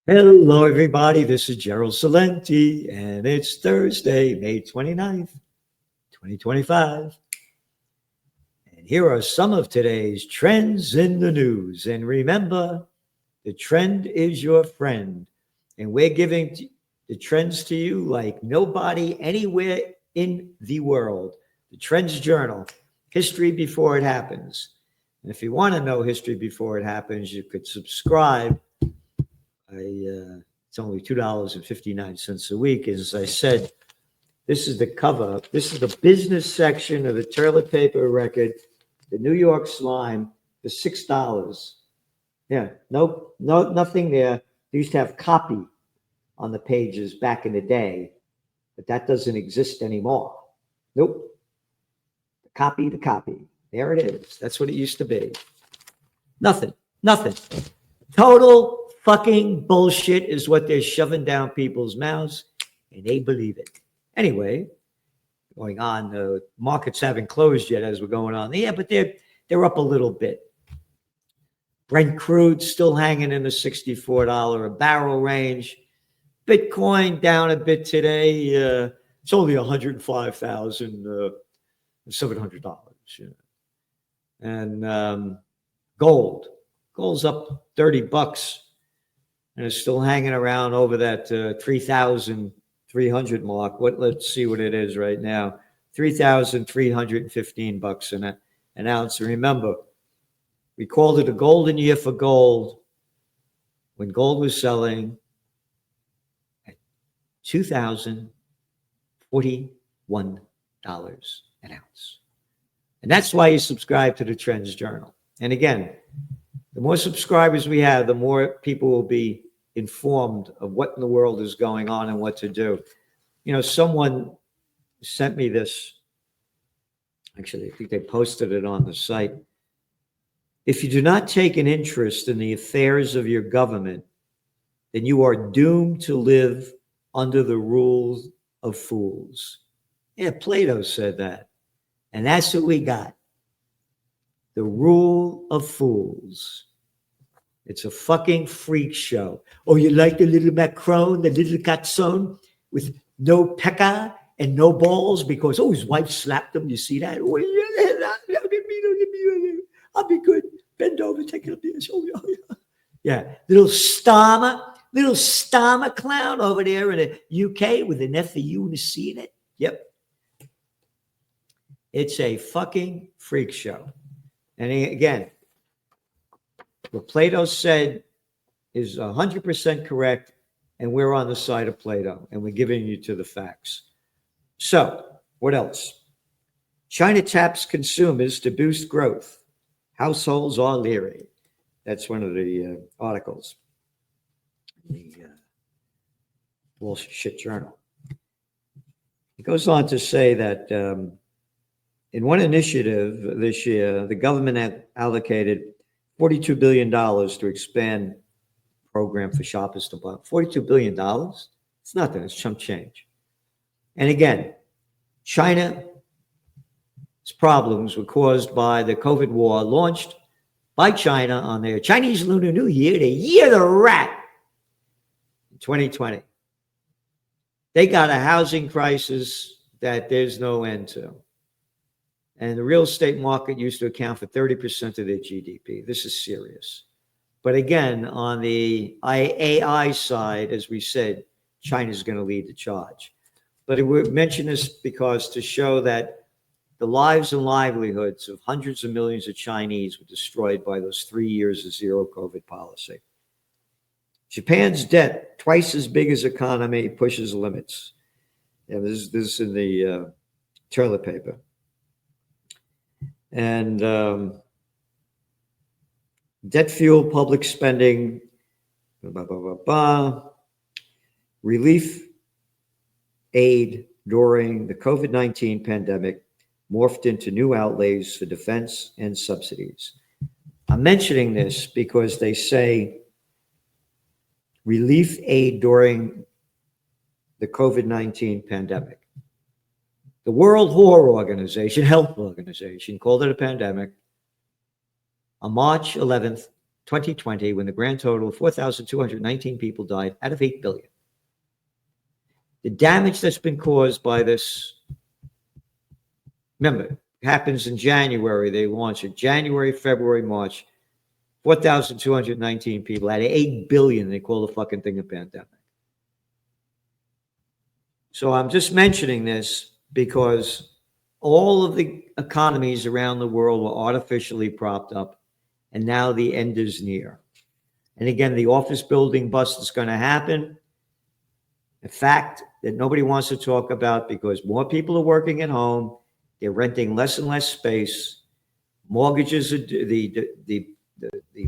Hello, everybody. This is Gerald Salenti, and it's Thursday, May 29th, 2025. And here are some of today's trends in the news. And remember, the trend is your friend. And we're giving the trends to you like nobody anywhere in the world. The Trends Journal, history before it happens. And if you want to know history before it happens, you could subscribe. It's only $2.59 a week. As I said, this is the cover. This is the business section of the toilet paper record, the New York Slime, for $6. Yeah, no, nothing there. They used to have copy on the pages back in the day, but that doesn't exist anymore. Nope. The copy. There it is. That's what it used to be. Nothing. Total fucking bullshit is what they're shoving down people's mouths, and they believe it. Anyway, going on, markets haven't closed yet as we're going on. Yeah, but they're up a little bit. Brent crude still hanging in the $64 a barrel range. Bitcoin down a bit today. It's only $105,700. And gold's up $30. And it's still hanging around over that 3,300 mark. Let's see what it is right now. $3,315 an ounce. And remember, we called it a golden year for gold when gold was selling at $2,041 an ounce. And that's why you subscribe to the Trends Journal. And again, the more subscribers we have, the more people will be informed of what in the world is going on and what to do. You know, someone sent me this. Actually, I think they posted it on the site. If you do not take an interest in the affairs of your government, then you are doomed to live under the rules of fools. Yeah, Plato said that. And that's what we got. The rule of fools. It's a fucking freak show. Oh, you like the little Macron, the little Catzon with no pecker and no balls because, his wife slapped him. You see that? Oh, I'll be good. Bend over, take it up there. Yeah, little Starmer clown over there in the UK with an F for you and a C in it. Yep. It's a fucking freak show. And again, what Plato said is 100% correct, and we're on the side of Plato, and we're giving you to the facts. So, what else? China taps consumers to boost growth. Households are leery. That's one of the articles in the Wall Street Journal. It goes on to say that in one initiative this year, the government had allocated $42 billion to expand program for shoppers to buy. $42 billion? It's nothing. It's chump change. And again, China's problems were caused by the COVID war launched by China on their Chinese Lunar New Year, the year of the rat, in 2020. They got a housing crisis that there's no end to. And the real estate market used to account for 30% of their GDP. This is serious. But again, on the AI side, as we said, China's going to lead the charge. But we mention this because to show that the lives and livelihoods of hundreds of millions of Chinese were destroyed by those 3 years of zero COVID policy. Japan's debt, twice as big as economy, pushes limits. Yeah, this is in the toilet paper. And debt fuel public spending, relief aid during the COVID-19 pandemic morphed into new outlays for defense and subsidies. I'm mentioning this because they say relief aid during the COVID-19 pandemic. The World Health Organization called it a pandemic. On March 11th, 2020, when the grand total of 4,219 people died out of 8 billion. The damage that's been caused by this, remember, it happens in January. They launch it January, February, March. 4,219 people out of 8 billion. They call the fucking thing a pandemic. So I'm just mentioning this because all of the economies around the world were artificially propped up, and now the end is near. And again, the office building bust is going to happen. A fact that nobody wants to talk about because more people are working at home. They're renting less and less space. Mortgages are the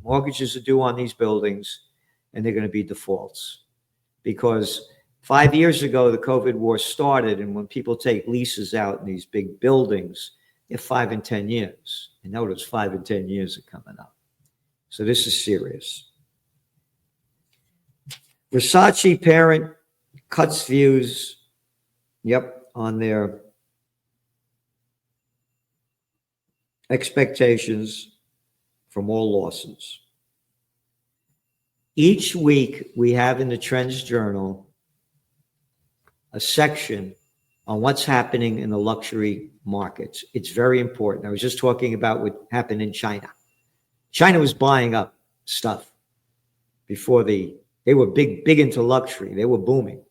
mortgages are due on these buildings, and they're going to be defaults. Because 5 years ago, the COVID war started, and when people take leases out in these big buildings, they're 5 and 10 years. And now those 5 and 10 years are coming up. So this is serious. Versace parent cuts views, on their expectations from all losses. Each week we have in the Trends Journal a section on what's happening in the luxury markets. It's very important. I was just talking about what happened in China. China was buying up stuff before they were big into luxury. They were booming.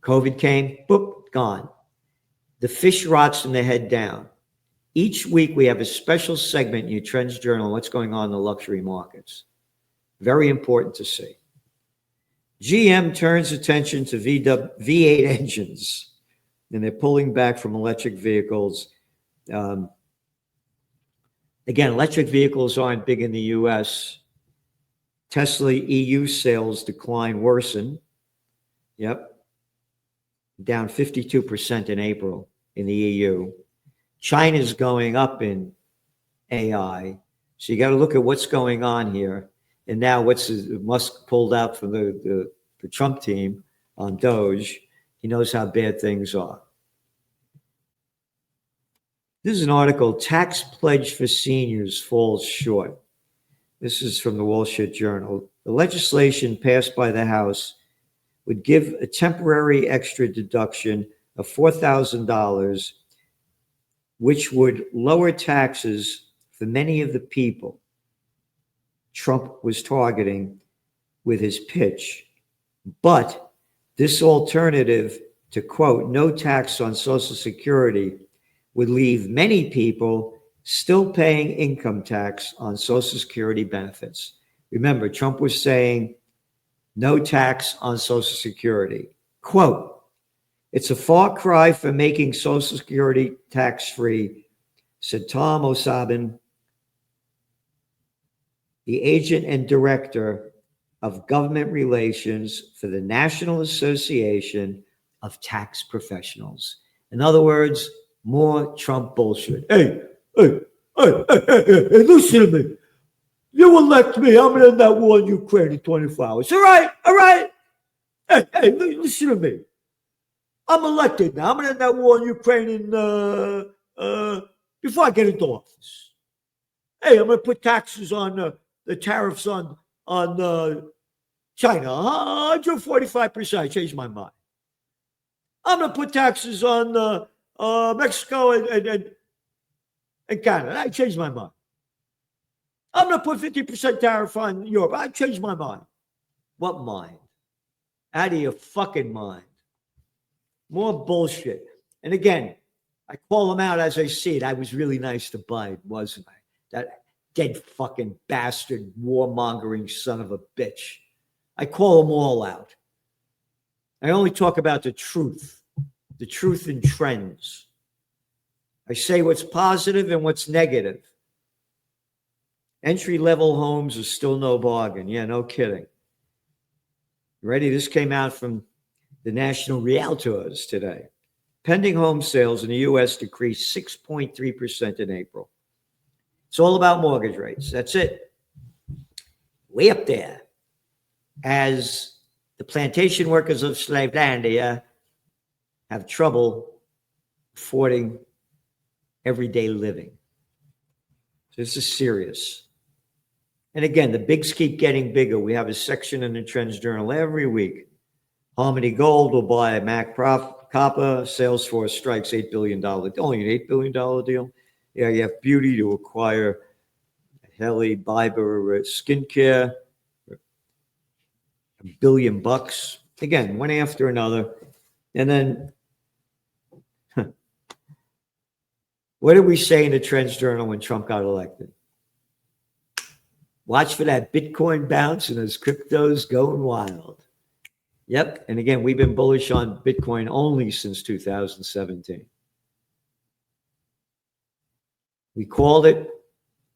COVID came, boop, gone. The fish rots from the head down. Each week we have a special segment in your Trends Journal on what's going on in the luxury markets. Very important to see. GM turns attention to V8 engines, and they're pulling back from electric vehicles. Again, electric vehicles aren't big in the U.S. Tesla EU sales decline worsen. Down 52% in April in the EU. China's going up in AI. So you got to look at what's going on here. And now Musk pulled out from the Trump team on Doge. He knows how bad things are. This is an article, Tax Pledge for Seniors Falls Short. This is from the Wall Street Journal. The legislation passed by the House would give a temporary extra deduction of $4,000, which would lower taxes for many of the people Trump was targeting with his pitch. But this alternative to, quote, no tax on Social Security would leave many people still paying income tax on Social Security benefits. Remember, Trump was saying no tax on Social Security. Quote, it's a far cry from making Social Security tax-free, said Tom O'Sabin, the agent and director of government relations for the National Association of Tax Professionals. In other words, more Trump bullshit. Hey, listen to me. You elect me, I'm going to end that war in Ukraine in 24 hours. All right. Hey, listen to me. I'm elected now. I'm going to end that war in Ukraine before I get into office. Hey, I'm going to put taxes on the tariffs on China. 145%. I changed my mind. I'm going to put taxes on Mexico and Canada. I changed my mind. I'm going to put 50% tariff on Europe. I changed my mind. What mind? Out of your fucking mind. More bullshit. And again, I call them out as I see it. I was really nice to Biden, wasn't I? That dead fucking bastard, warmongering son of a bitch. I call them all out. I only talk about the truth in trends. I say what's positive and what's negative. Entry-level homes are still no bargain. Yeah, no kidding. Ready? This came out from the National Realtors today. Pending home sales in the U.S. decreased 6.3% in April. It's all about mortgage rates. That's it. Way up there. As the plantation workers of Slavelandia have trouble affording everyday living. So this is serious. And again, the bigs keep getting bigger. We have a section in the Trends Journal every week. Harmony Gold will buy Mac Copper. Salesforce strikes $8 billion. Only an $8 billion deal. Yeah, you have Beauty to acquire Helly Biber Skincare. $1 billion. Again, one after another. And then, what did we say in the Trends Journal when Trump got elected? Watch for that Bitcoin bounce and those cryptos going wild. Yep. And again, we've been bullish on Bitcoin only since 2017. We called it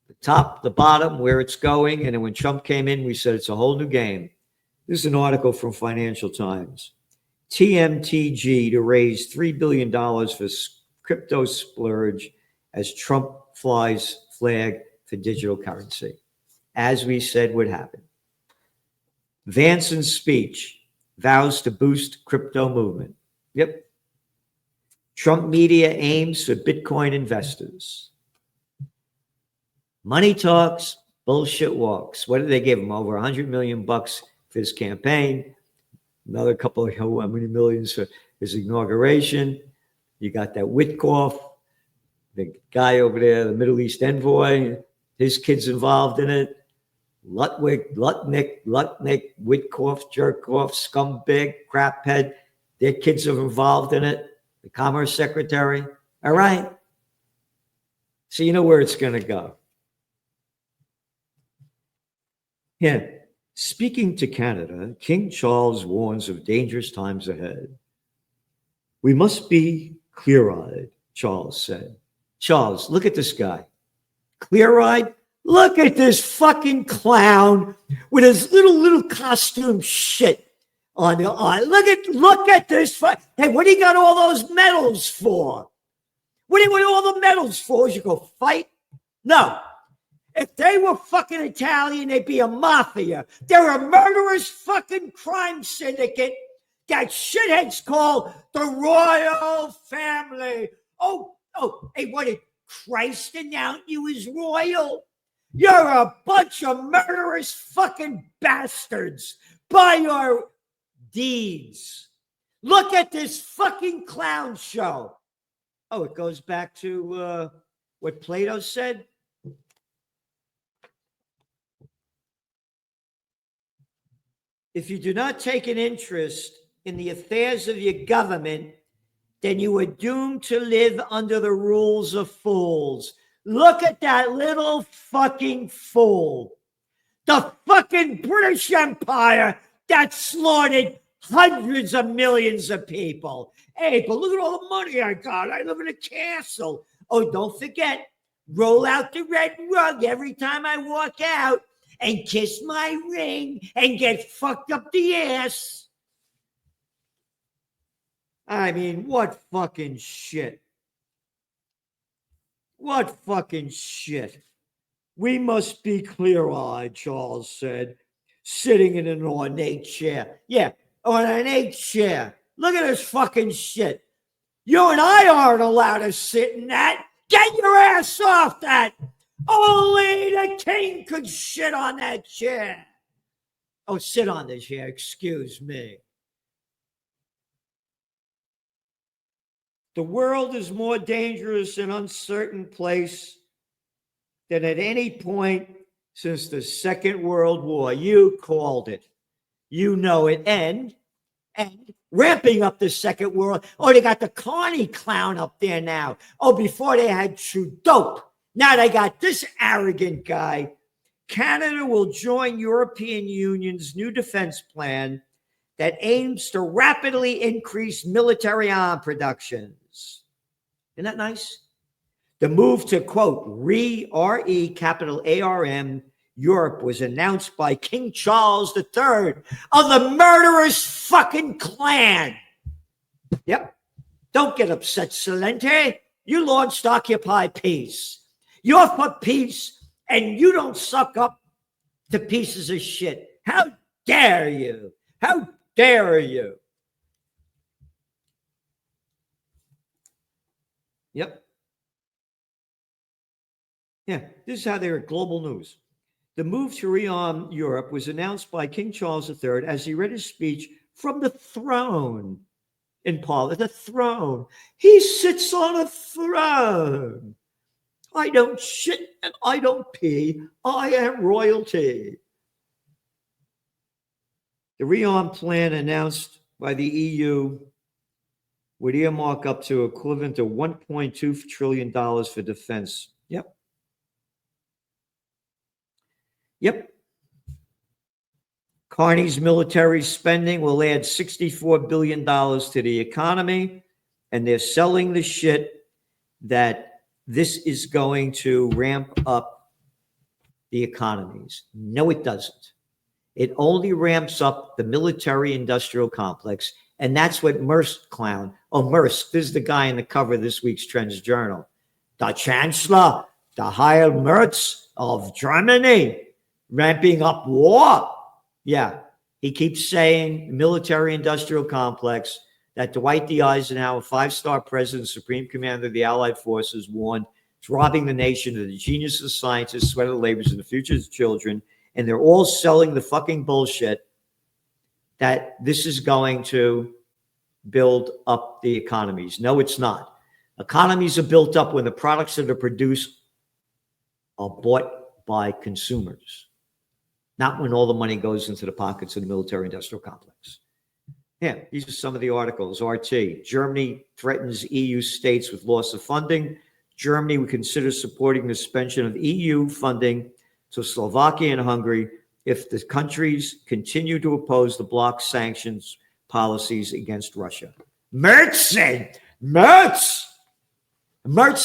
the top, the bottom, where it's going. And then when Trump came in, we said it's a whole new game. This is an article from Financial Times. TMTG to raise $3 billion for crypto splurge as Trump flies flag for digital currency, as we said would happen. Vance's speech vows to boost crypto movement. Yep. Trump media aims for Bitcoin investors. Money talks, bullshit walks. What did they give him? Over $100 million for his campaign. Another couple of how many millions for his inauguration. You got that Witkoff, the guy over there, the Middle East envoy. His kid's involved in it. Lutnick, Witkoff, Jerkoff, Scumbag, Craphead. Their kids are involved in it. The Commerce Secretary. All right. So you know where it's going to go. Yeah. Speaking to Canada, King Charles warns of dangerous times ahead. We must be clear-eyed, Charles said. Charles, look at this guy. Clear-eyed? Look at this fucking clown with his little costume shit on the eye. Look at this. Hey, what do you got all those medals for? What do you want all the medals for? You go fight? No. If they were fucking Italian, they'd be a mafia. They're a murderous fucking crime syndicate that shitheads call the royal family. Oh, hey, what did Christ announce you as royal? You're a bunch of murderous fucking bastards by your deeds. Look at this fucking clown show. Oh, it goes back to what Plato said. If you do not take an interest in the affairs of your government, then you are doomed to live under the rules of fools. Look at that little fucking fool. The fucking British Empire that slaughtered hundreds of millions of people. Hey, but look at all the money I got. I live in a castle. Oh, don't forget, roll out the red rug every time I walk out and kiss my ring and get fucked up the ass. I mean, what fucking shit. What fucking shit. We must be clear-eyed, Charles said, sitting in an ornate chair. Yeah, on an ornate chair. Look at this fucking shit. You and I aren't allowed to sit in that. Get your ass off that. Only the king could sit on that chair. Oh, sit on the chair, excuse me. The world is more dangerous and uncertain place than at any point since the Second World War. You called it. You know it. And ramping up the Second World. Oh, they got the Carney clown up there now. Oh, before they had Trudeau. Now they got this arrogant guy. Canada will join European Union's new defense plan that aims to rapidly increase military arm productions. Isn't that nice? The move to, quote, RE, capital ARM, Europe was announced by King Charles III of the murderous fucking clan. Yep. Don't get upset, Salente. You launched Occupy Peace. You're for peace, and you don't suck up to pieces of shit. How dare you? How dare you? Yep. Yeah, this is how they're at Global News. The move to rearm Europe was announced by King Charles III as he read his speech from the throne in Parliament. The throne. He sits on a throne. I don't shit and I don't pee. I am royalty. The rearm plan announced by the EU would earmark up to equivalent to $1.2 trillion for defense. Yep. Carney's military spending will add $64 billion to the economy, and they're selling the shit that this is going to ramp up the economies. No, it doesn't. It only ramps up the military-industrial complex, and that's what Merc Clown. Oh, Merc, this is the guy in the cover of this week's Trends Journal. The Chancellor, the Heil Mertz of Germany, ramping up war. Yeah, he keeps saying military-industrial complex that Dwight D. Eisenhower, five-star president, supreme commander of the Allied forces, warned it's robbing the nation of the genius of the scientists, sweat of the labors, and the future of children. And they're all selling the fucking bullshit that this is going to build up the economies. No, it's not. Economies are built up when the products that are produced are bought by consumers, not when all the money goes into the pockets of the military-industrial complex. Yeah, these are some of the articles. RT, Germany threatens EU states with loss of funding. Germany would consider supporting the suspension of EU funding to Slovakia and Hungary if the countries continue to oppose the bloc's sanctions policies against Russia. Mertz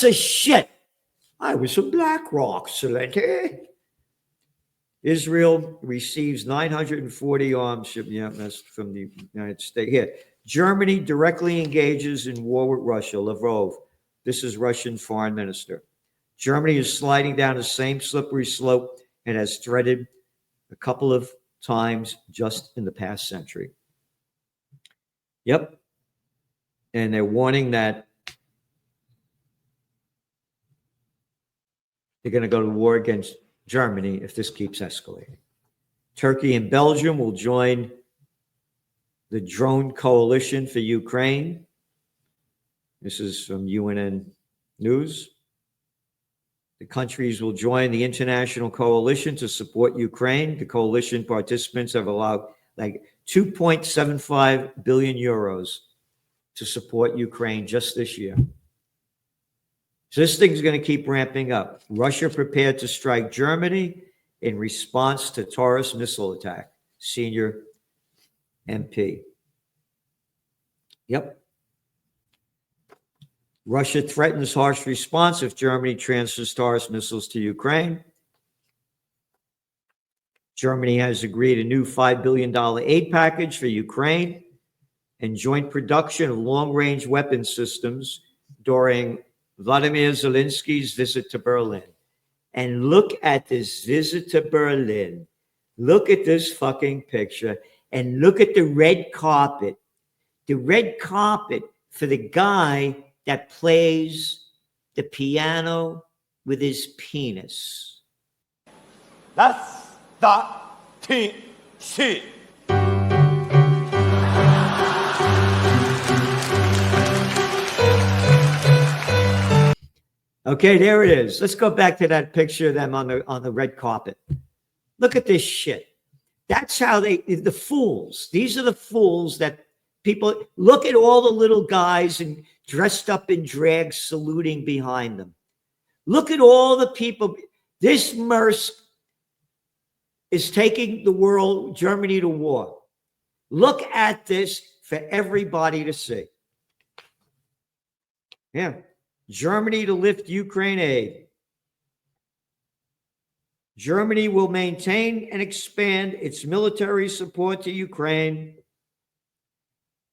is shit. I was from BlackRock, Celente. Israel receives 940 arms ship. Yeah, that's from the United States. Here, Germany directly engages in war with Russia. Lavrov, this is Russian foreign minister. Germany is sliding down the same slippery slope and has threatened a couple of times just in the past century. Yep. And they're warning that they're going to go to war against Germany if this keeps escalating. Turkey and Belgium will join the drone coalition for Ukraine. This is from UNN News. The countries will join the international coalition to support Ukraine. The coalition participants have allowed like 2.75 billion euros to support Ukraine just this year. So this thing's going to keep ramping up. Russia prepared to strike Germany in response to Taurus missile attack. Senior MP. Yep. Russia threatens harsh response if Germany transfers Taurus missiles to Ukraine. Germany has agreed a new $5 billion aid package for Ukraine and joint production of long-range weapon systems during Vladimir Zelensky's visit to Berlin. And look at this visit to Berlin. Look at this fucking picture and look at the red carpet. The red carpet for the guy that plays the piano with his penis. That's the Okay, there it is. Let's go back to that picture of them on the red carpet. Look at this shit. That's how the fools. These are the fools that people look at. All the little guys and dressed up in drag saluting behind them. Look at all the people. This Merc is taking the world, Germany, to war. Look at this for everybody to see. Yeah. Germany to lift Ukraine aid. Germany will maintain and expand its military support to Ukraine.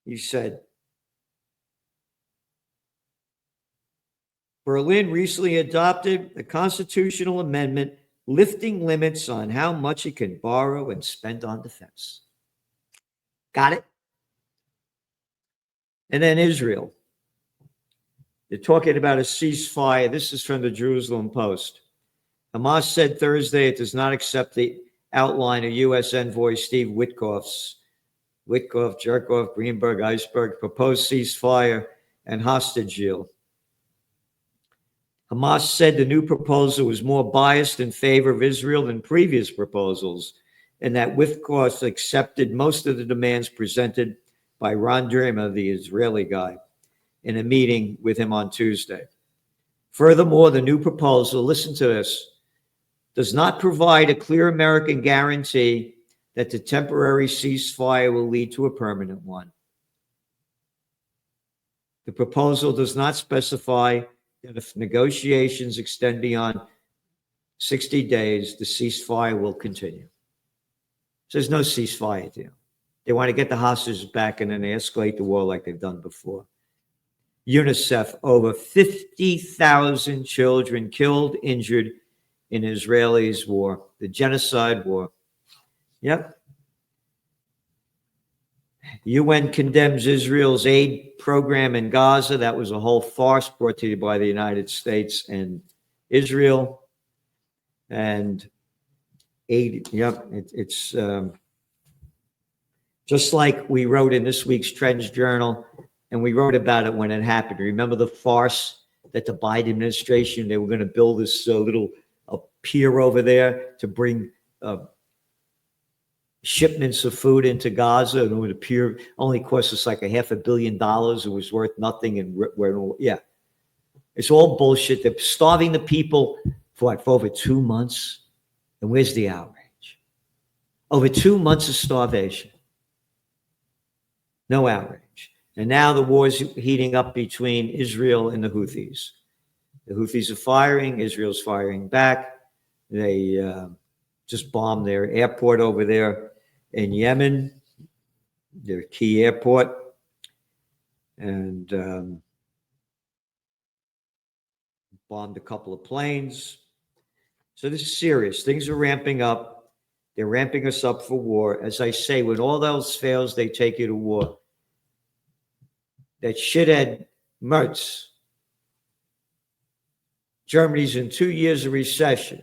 He said. Berlin recently adopted a constitutional amendment lifting limits on how much it can borrow and spend on defense. Got it? And then Israel. They're talking about a ceasefire. This is from the Jerusalem Post. Hamas said Thursday it does not accept the outline of U.S. envoy Steve Witkoff, Jerkoff, Greenberg, Iceberg, proposed ceasefire and hostage deal. Hamas said the new proposal was more biased in favor of Israel than previous proposals, and that Witkoff accepted most of the demands presented by Ron Dermer, the Israeli guy, in a meeting with him on Tuesday. Furthermore, the new proposal, listen to this, does not provide a clear American guarantee that the temporary ceasefire will lead to a permanent one. The proposal does not specify that if negotiations extend beyond 60 days, the ceasefire will continue. So there's no ceasefire deal. They want to get the hostages back and then they escalate the war like they've done before. UNICEF, over 50,000 children killed, injured in Israelis' war, the genocide war. Yep. UN condemns Israel's aid program in Gaza. That was a whole farce brought to you by the United States and Israel. And aid, yep, it's just like we wrote in this week's Trends Journal, and we wrote about it when it happened. Remember the farce that the Biden administration, they were going to build this little pier over there to bring shipments of food into Gaza, and the pier only cost us like $500 million. It was worth nothing, and yeah, it's all bullshit. They're starving the people for over 2 months, and where's the outrage? Over 2 months of starvation, no outrage, and now the war is heating up between Israel and the Houthis. The Houthis are firing, Israel's firing back. They just bombed their airport over there in Yemen, their key airport, and bombed a couple of planes. So this is serious. Things are ramping up. They're ramping us up for war. As I say, when all else fails, they take you to war. That shithead Mertz, Germany's in 2 years of recession.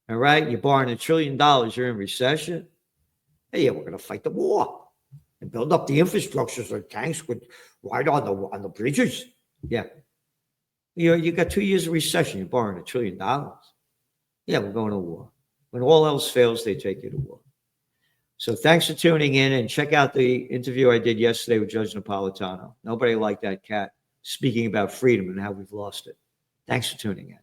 All right, you're borrowing $1 trillion, you're in recession. Hey, yeah, we're going to fight the war and build up the infrastructure so tanks would ride on the bridges. Yeah. You got 2 years of recession, you're borrowing $1 trillion. Yeah, we're going to war. When all else fails, they take you to war. So thanks for tuning in, and check out the interview I did yesterday with Judge Napolitano. Nobody liked that cat speaking about freedom and how we've lost it. Thanks for tuning in.